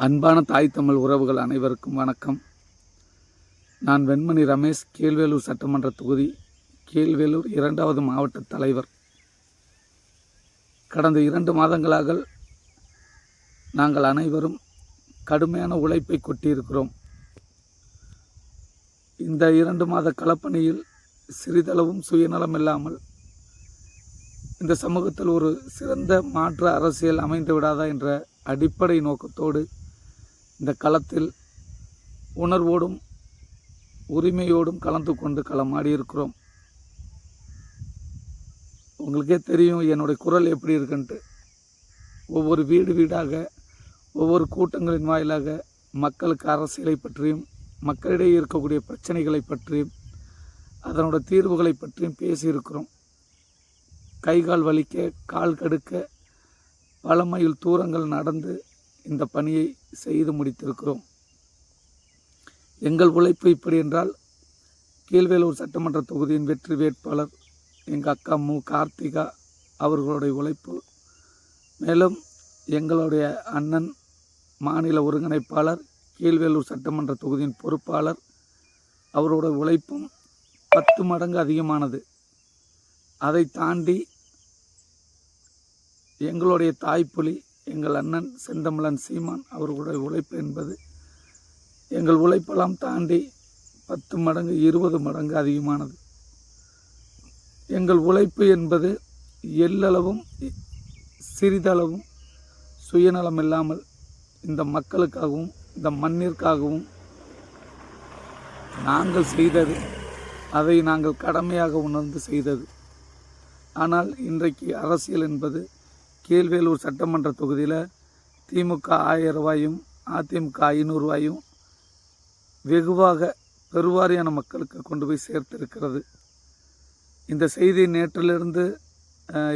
அன்பான தாய் தமிழ் உறவுகள் அனைவருக்கும் வணக்கம். நான் வெண்மணி ரமேஷ், கீழ்வேலூர் சட்டமன்ற தொகுதி கீழ்வேலூர் 2வது மாவட்ட தலைவர். கடந்த 2 மாதங்களாக நாங்கள் அனைவரும் கடுமையான உழைப்பை கொட்டியிருக்கிறோம். இந்த 2 மாத களப்பணியில் சிறிதளவும் சுயநலம் இல்லாமல் இந்த சமூகத்தில் ஒரு சிறந்த மாற்று அரசியல் அமைந்து விடாதா என்ற அடிப்படை நோக்கத்தோடு இந்த களத்தில் உணர்வோடும் உரிமையோடும் கலந்து கொண்டு களமாடி இருக்கிறோம். உங்களுக்கே தெரியும் என்னுடைய குரல் எப்படி இருக்குன்ட்டு. ஒவ்வொரு வீடாக ஒவ்வொரு கூட்டங்களின் வாயிலாக மக்களுக்கு அரசியலை பற்றியும் மக்களிடையே இருக்கக்கூடிய பிரச்சனைகளை பற்றியும் அதனோட தீர்வுகளை பற்றியும் பேசியிருக்கிறோம். கைகால் வலிக்க, கால் கடுக்க, பல மைல் தூரங்கள் நடந்து இந்த பணியை செய்து முடித்திருக்கிறோம். எங்கள் உழைப்பு இப்படி என்றால், கீழ்வேலூர் சட்டமன்ற தொகுதியின் வெற்றி வேட்பாளர் எங்கள் அக்கா மு கார்த்திகா அவர்களுடைய உழைப்பு, மேலும் எங்களுடைய அண்ணன் மாநில ஒருங்கிணைப்பாளர், கீழ்வேலூர் சட்டமன்ற தொகுதியின் பொறுப்பாளர், அவரோட உழைப்பும் 10 மடங்கு அதிகமானது. அதை தாண்டி எங்களுடைய தாய்ப்புலி எங்கள் அண்ணன் செந்தமிழன் சீமான் அவர்களுடைய உழைப்பு என்பது எங்கள் உழைப்பெல்லாம் தாண்டி 10 மடங்கு 20 மடங்கு அதிகமானது. எங்கள் உழைப்பு என்பது எல்லளவும் சிறிதளவும் சுயநலம் இல்லாமல் இந்த மக்களுக்காகவும் இந்த மண்ணிற்காகவும் நாங்கள் செய்தது, அதை நாங்கள் கடமையாக உணர்ந்து செய்தது. ஆனால் இன்றைக்கு அரசியல் என்பது கீழ்வேலூர் சட்டமன்ற தொகுதியில் திமுக 1000 ரூபாயும் அதிமுக 500 ரூபாயும் வெகுவாக பெருவாரியான மக்களுக்கு கொண்டு போய் சேர்த்திருக்கிறது. இந்த செய்தி நேற்றிலிருந்து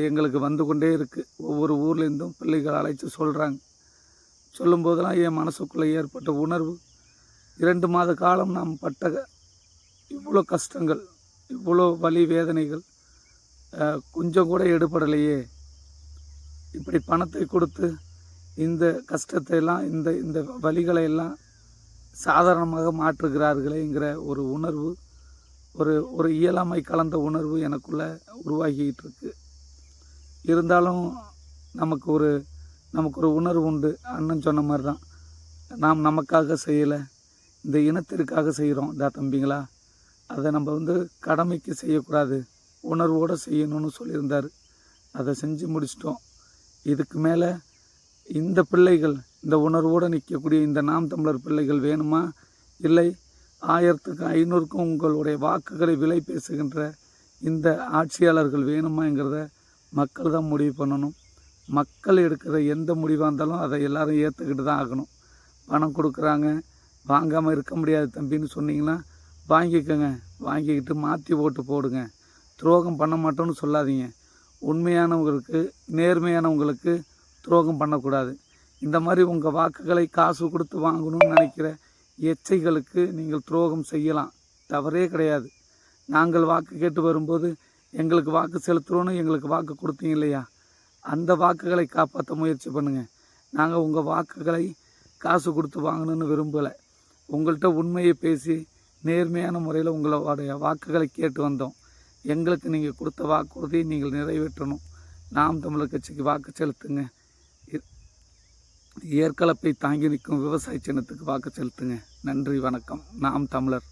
எங்களுக்கு வந்து கொண்டே இருக்குது. ஒவ்வொரு ஊர்லேருந்தும் பிள்ளைகள் அழைச்சி சொல்கிறாங்க. சொல்லும்போதெல்லாம் என் மனசுக்குள்ளே ஏற்பட்ட உணர்வு, 2 மாத காலம் நாம் பட்ட இவ்வளோ கஷ்டங்கள், இவ்வளோ வலி வேதனைகள் கொஞ்சம் கூட எடுபடலையே. இப்படி பணத்தை கொடுத்து இந்த கஷ்டத்தை எல்லாம் இந்த வலிகளை எல்லாம் சாதாரணமாக மாற்றுகிறார்களேங்கிற ஒரு உணர்வு, ஒரு இயலாமை கலந்த உணர்வு எனக்குள்ளே உருவாகிக்கிட்டு இருக்கு. இருந்தாலும் நமக்கு ஒரு உணர்வு உண்டு. அண்ணன் சொன்ன மாதிரி தான், நாம் நமக்காக செய்யலை, இந்த இனத்திற்காக செய்கிறோம் தம்பிங்களா. அதை நம்ம கடமைக்கு செய்யக்கூடாது, உணர்வோடு செய்யணும்னு சொல்லியிருந்தார். அதை செஞ்சு முடிச்சிட்டோம். இதுக்கு மேலே இந்த பிள்ளைகள், இந்த உணர்வோடு நிற்கக்கூடிய இந்த நாம் தமிழர் பிள்ளைகள் வேணுமா, இல்லை 1000க்கும் 500க்கும் உங்களுடைய வாக்குகளை விலை பேசுகின்ற இந்த ஆட்சியாளர்கள் வேணுமாங்கிறத மக்கள் தான் முடிவு பண்ணணும். மக்கள் எடுக்கிற எந்த முடிவாக இருந்தாலும் அதை எல்லாரும் ஏற்றுக்கிட்டு தான் ஆகணும். பணம் கொடுக்குறாங்க, வாங்காமல் இருக்க முடியாது தம்பின்னு சொன்னீங்கன்னா வாங்கிக்கோங்க, வாங்கிக்கிட்டு மாற்றி ஓட்டு போடுங்க. துரோகம் பண்ண மாட்டோன்னு சொல்லாதீங்க. உண்மையானவங்களுக்கு, நேர்மையானவங்களுக்கு துரோகம் பண்ணக்கூடாது. இந்த மாதிரி உங்கள் வாக்குகளை காசு கொடுத்து வாங்கணும்னு நினைக்கிற எச்சைகளுக்கு நீங்கள் துரோகம் செய்யலாம், தவறே கிடையாது. நாங்கள் வாக்கு கேட்டு வரும்போது எங்களுக்கு வாக்கு செலுத்துகிறோன்னு எங்களுக்கு வாக்கு கொடுத்தீங்க இல்லையா, அந்த வாக்குகளை காப்பாற்ற முயற்சி பண்ணுங்கள். நாங்கள் உங்கள் வாக்குகளை காசு கொடுத்து வாங்கணும்னு விரும்பலை. உங்கள்கிட்ட உண்மையை பேசி நேர்மையான முறையில் உங்களுடைய வாக்குகளை கேட்டு வந்தோம். எங்களுக்கு நீங்கள் கொடுத்த வாக்குறுதியை நீங்கள் நிறைவேற்றணும். நாம் தமிழர் கட்சிக்கு வாக்கு செலுத்துங்க. ஏற்கலப்பை தாங்கி நிற்கும் விவசாய சின்னத்துக்கு வாக்கு செலுத்துங்க. நன்றி, வணக்கம். நாம் தமிழர்.